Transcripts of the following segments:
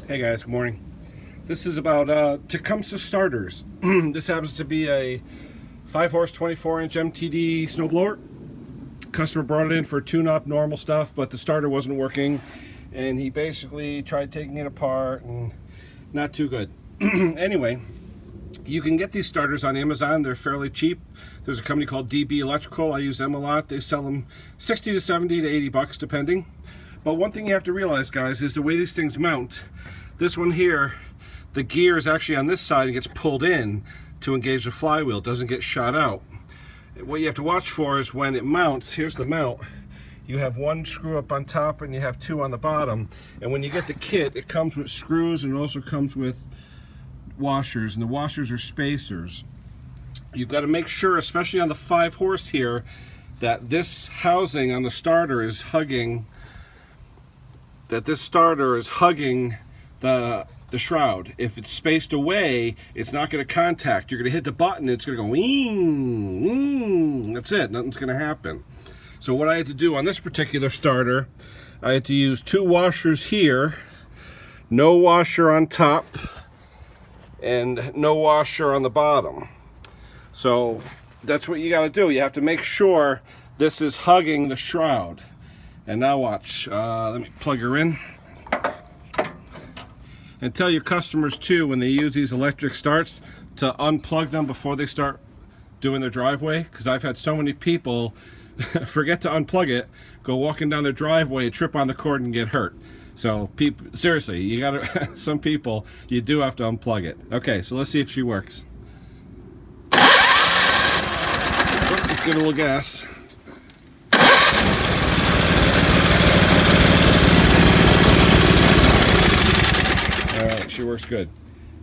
Hey guys, good morning. This is about Tecumseh starters. This happens to be a 5-horse 24-inch MTD snowblower. Customer brought it in for tune-up, normal stuff, but the starter wasn't working, and he basically tried taking it apart, and not too good. Anyway, you can get these starters on Amazon. They're fairly cheap. There's a company called DB Electrical. I use them a lot. They sell them 60 to 70 to 80 bucks depending. But one thing you have to realize, guys, is the way these things mount. This one here, the gear is actually on this side and gets pulled in to engage the flywheel. It doesn't get shot out. What you have to watch for is when it mounts, here's the mount. You have one screw up on top and you have two on the bottom. And when you get the kit, it comes with screws and it also comes with washers, and the washers are spacers. You've got to make sure, especially on the 5-horse here, that this housing on the starter is hugging, the shroud. If it's spaced away, it's not going to contact. You're going to hit the button, it's going to go wing, wing. That's it. Nothing's going to happen. So what I had to do on this particular starter, I had to use 2 washers here, no washer on top, and no washer on the bottom. So that's what you got to do. You have to make sure this is hugging the shroud. And now watch. Let me plug her in. And tell your customers too, when they use these electric starts, to unplug them before they start doing their driveway, because I've had so many people forget to unplug it, go walking down their driveway, trip on the cord and get hurt. So people, seriously, you gotta some people, you do have to unplug it. Okay, so let's see if she works. Let's give it a little gas. Alright, she works good.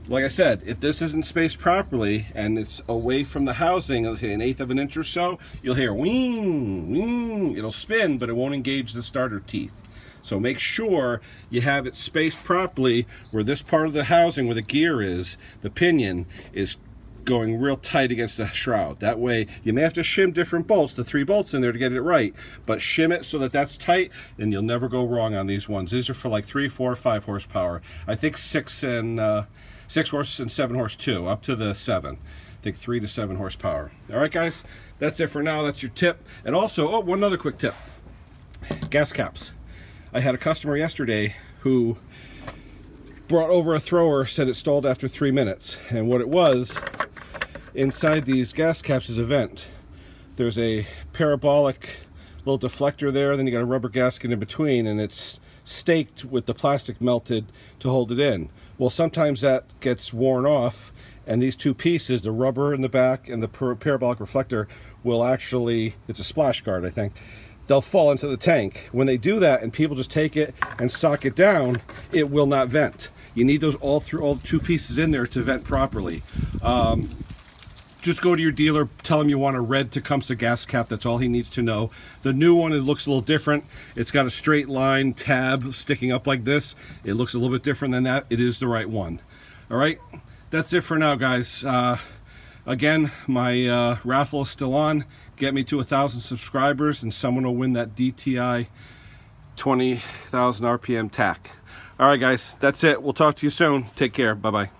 Like I said, if this isn't spaced properly and it's away from the housing, let's say 1/8 of an inch or so, you'll hear wing, wing. It'll spin, but it won't engage the starter teeth. So make sure you have it spaced properly where this part of the housing where the gear is, the pinion, is going real tight against the shroud. That way, you may have to shim different bolts, the 3 bolts in there to get it right, but shim it so that that's tight and you'll never go wrong on these ones. These are for like 3, 4, 5 horsepower. I think 6 horse and 7 horse too, up to the 7. I think 3 to 7 horsepower. All right, guys, that's it for now. That's your tip. And also, one other quick tip. Gas caps. I had a customer yesterday who brought over a thrower, said it stalled after 3 minutes. And what it was, inside these gas caps is a vent. There's a parabolic little deflector there, then you got a rubber gasket in between, and it's staked with the plastic melted to hold it in. Well, sometimes that gets worn off, and these 2 pieces, the rubber in the back and the parabolic reflector, will actually, it's a splash guard, I think, they'll fall into the tank. When they do that and people just take it and sock it down, it will not vent. You need those all 2 pieces in there to vent properly. Just go to your dealer, tell him you want a red Tecumseh gas cap. That's all he needs to know. The new one, it looks a little different. It's got a straight line tab sticking up like this. It looks a little bit different than that. It is the right one. All right, that's it for now, guys. Again, my raffle is still on. Get me to 1,000 subscribers and someone will win that DTI 20,000 RPM tack. All right, guys, that's it. We'll talk to you soon. Take care. Bye-bye.